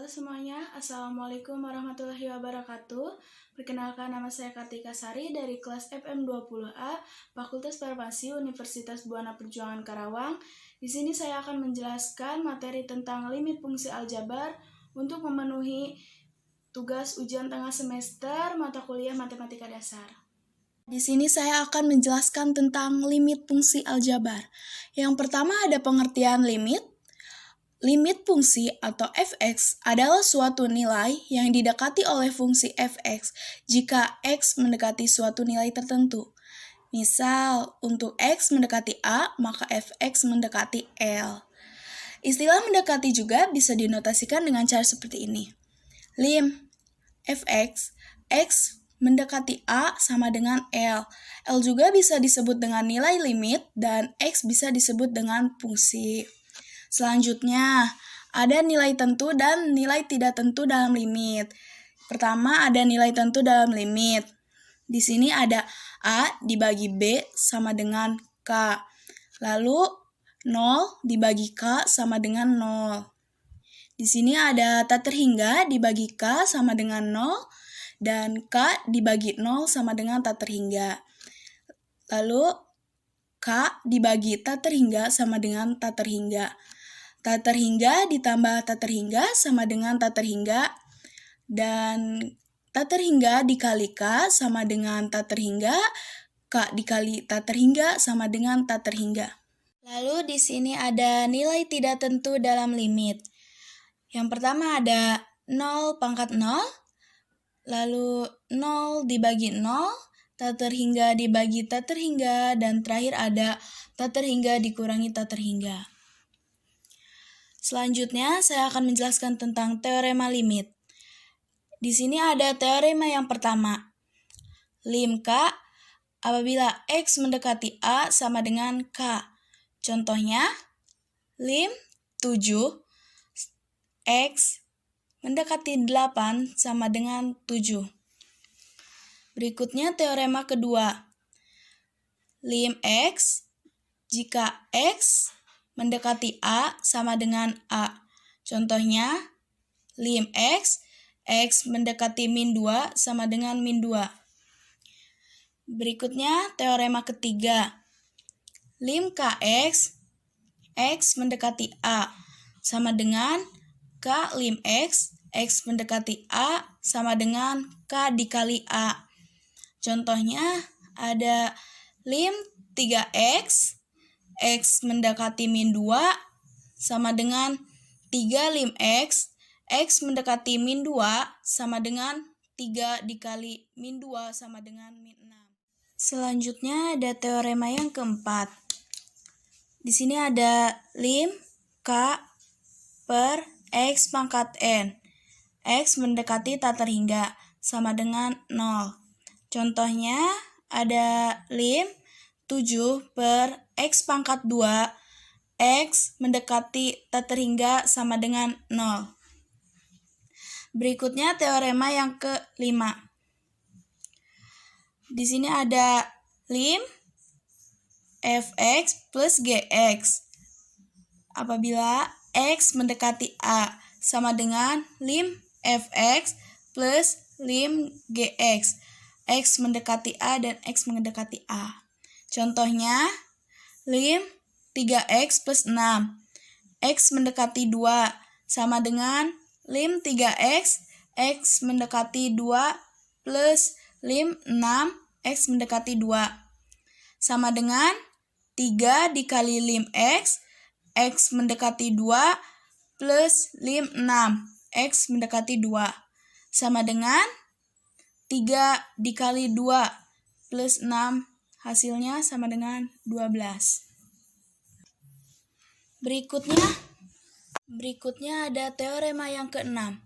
Halo semuanya, Assalamualaikum warahmatullahi wabarakatuh. Perkenalkan, nama saya Kartika Sari dari kelas FM20A, Fakultas Farmasi Universitas Buana Perjuangan Karawang. Di sini saya akan menjelaskan materi tentang limit fungsi aljabar untuk memenuhi tugas ujian tengah semester mata kuliah Matematika Dasar. Di sini saya akan menjelaskan tentang limit fungsi aljabar. Yang pertama ada pengertian limit. Limit fungsi atau f(x) adalah suatu nilai yang didekati oleh fungsi f(x) jika x mendekati suatu nilai tertentu. Misal, untuk x mendekati A, maka f(x) mendekati L. Istilah mendekati juga bisa dinotasikan dengan cara seperti ini. Lim f(x), x mendekati A sama dengan L. L juga bisa disebut dengan nilai limit dan x bisa disebut dengan fungsi. Selanjutnya, ada nilai tentu dan nilai tidak tentu dalam limit. Pertama, ada nilai tentu dalam limit. Di sini ada A dibagi B sama dengan K. Lalu, 0 dibagi K sama dengan 0. Di sini ada tak terhingga dibagi K sama dengan 0, dan K dibagi 0 sama dengan tak terhingga. Lalu, K dibagi tak terhingga sama dengan tak terhingga. Tak terhingga ditambah tak terhingga sama dengan tak terhingga, dan tak terhingga dikali K sama dengan tak terhingga, K dikali tak terhingga sama dengan tak terhingga. Lalu di sini ada nilai tidak tentu dalam limit. Yang pertama ada 0 pangkat 0, lalu 0 dibagi 0, tak terhingga dibagi tak terhingga, dan terakhir ada tak terhingga dikurangi tak terhingga. Selanjutnya, saya akan menjelaskan tentang teorema limit. Di sini ada teorema yang pertama. Lim K apabila X mendekati A sama dengan K. Contohnya, lim 7 X mendekati 8 sama dengan 7. Berikutnya teorema kedua. Lim X jika X mendekati A sama dengan A. Contohnya, lim X, X mendekati min 2 sama dengan min 2. Berikutnya, teorema ketiga. Lim KX, X mendekati A sama dengan K lim X, X mendekati A sama dengan K dikali A. Contohnya, ada lim 3X, X mendekati min 2 sama dengan 3 lim X, X mendekati min 2 sama dengan 3 dikali min 2 sama dengan min 6. Selanjutnya ada teorema yang keempat. Di sini ada lim K per X pangkat N. X mendekati tak terhingga sama dengan 0. Contohnya ada lim 7 per X pangkat 2, X mendekati tak terhingga sama dengan 0. Berikutnya teorema yang kelima. Di sini ada lim fx plus gx. Apabila X mendekati A sama dengan lim fx plus lim gx. X mendekati A dan X mendekati A. Contohnya, lim 3X plus 6. X mendekati 2 sama dengan lim 3X, X mendekati 2 plus lim 6, X mendekati 2. Sama dengan 3 dikali lim X mendekati 2 plus lim 6, X mendekati 2. Sama dengan 3 dikali 2 plus 6, hasilnya sama dengan 12. Berikutnya ada teorema yang keenam.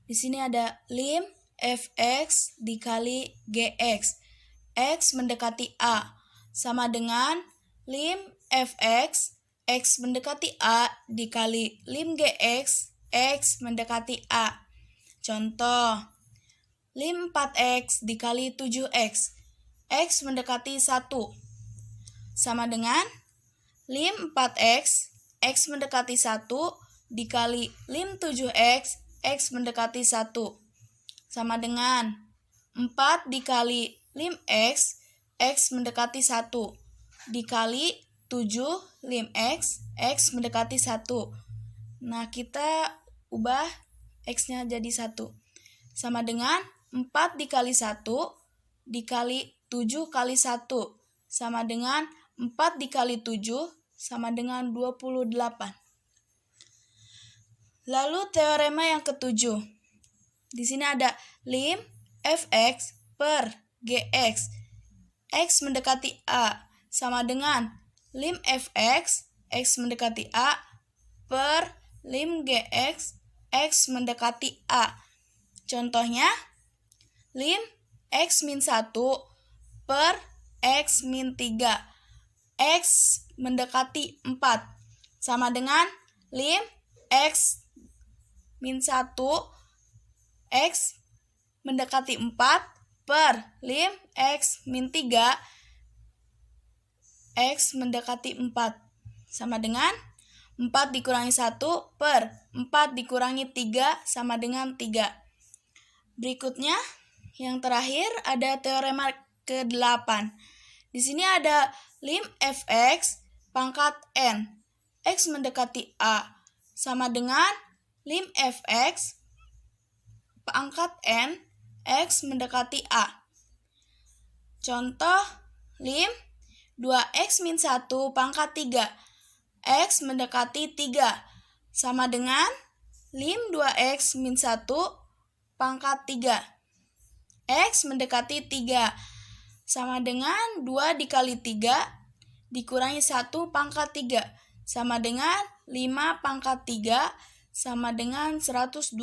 Di sini ada lim fx dikali gx. X mendekati A sama dengan lim fx, X mendekati A dikali lim gx, X mendekati A. Contoh, lim 4x dikali 7x. X mendekati 1 sama dengan lim 4x, X mendekati 1 dikali lim 7x, X mendekati 1 sama dengan 4 dikali lim X, X mendekati 1 dikali 7 lim X, X mendekati 1. Nah, kita ubah X-nya jadi 1. Sama dengan 4 dikali 1 dikali 7 kali 1 sama dengan 4 dikali 7 sama dengan 28. Lalu teorema yang ketujuh. Di sini ada lim fx per gx, x mendekati a sama dengan lim fx, x mendekati a per lim gx, x mendekati a. Contohnya, lim x min 1 per x min 3, x mendekati 4, sama dengan lim x min 1, x mendekati 4 per lim x min 3, x mendekati 4, sama dengan 4 dikurangi 1 per 4 dikurangi 3 sama dengan 3. Berikutnya, yang terakhir ada teorema ke-8. Di sini ada lim fx pangkat n, x mendekati a, sama dengan lim fx pangkat n, x mendekati a. Contoh, lim 2x min 1 pangkat 3, x mendekati 3, sama dengan lim 2x min 1 pangkat 3, x mendekati 3, sama dengan 2 dikali 3 dikurangi 1 pangkat 3, sama dengan 5 pangkat 3, sama dengan 125.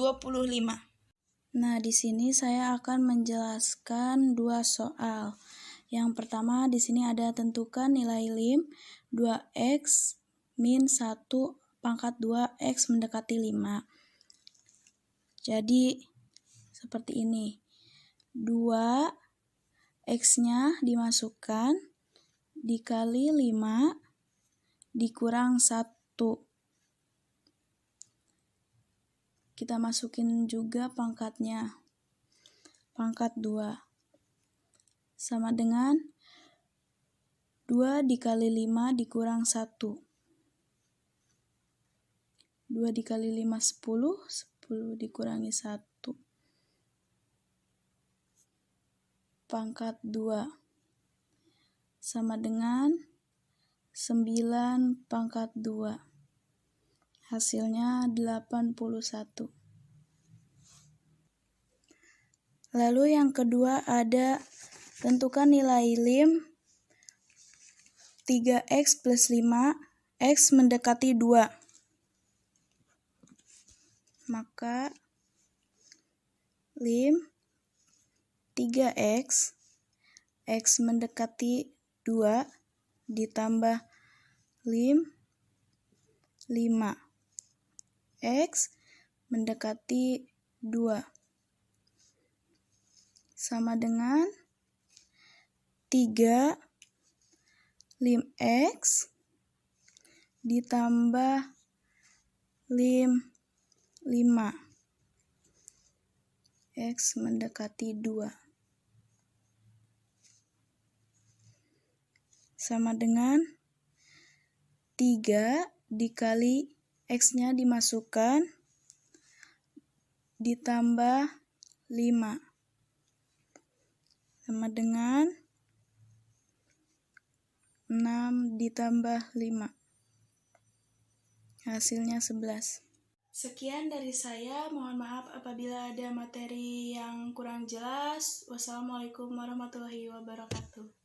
Nah, di sini saya akan menjelaskan 2 soal. Yang pertama, di sini ada tentukan nilai lim 2x min 1 pangkat 2x mendekati 5. Jadi, seperti ini. 2 X-nya dimasukkan dikali 5 dikurang 1. Kita masukin juga pangkatnya. Pangkat 2. Sama dengan 2 dikali 5 dikurang 1. 2 dikali 5 10, 10 dikurangi 1. Pangkat 2 sama dengan 9 pangkat 2. Hasilnya 81. Lalu yang kedua ada tentukan nilai lim 3x plus 5, x mendekati 2. Maka lim 3x, x mendekati 2 ditambah lim 5, x mendekati 2 sama dengan 3 lim x ditambah lim 5, x mendekati 2 sama dengan 3 dikali x-nya dimasukkan ditambah 5 sama dengan 6 ditambah 5. Hasilnya 11. Sekian dari saya, mohon maaf apabila ada materi yang kurang jelas. Wassalamualaikum warahmatullahi wabarakatuh.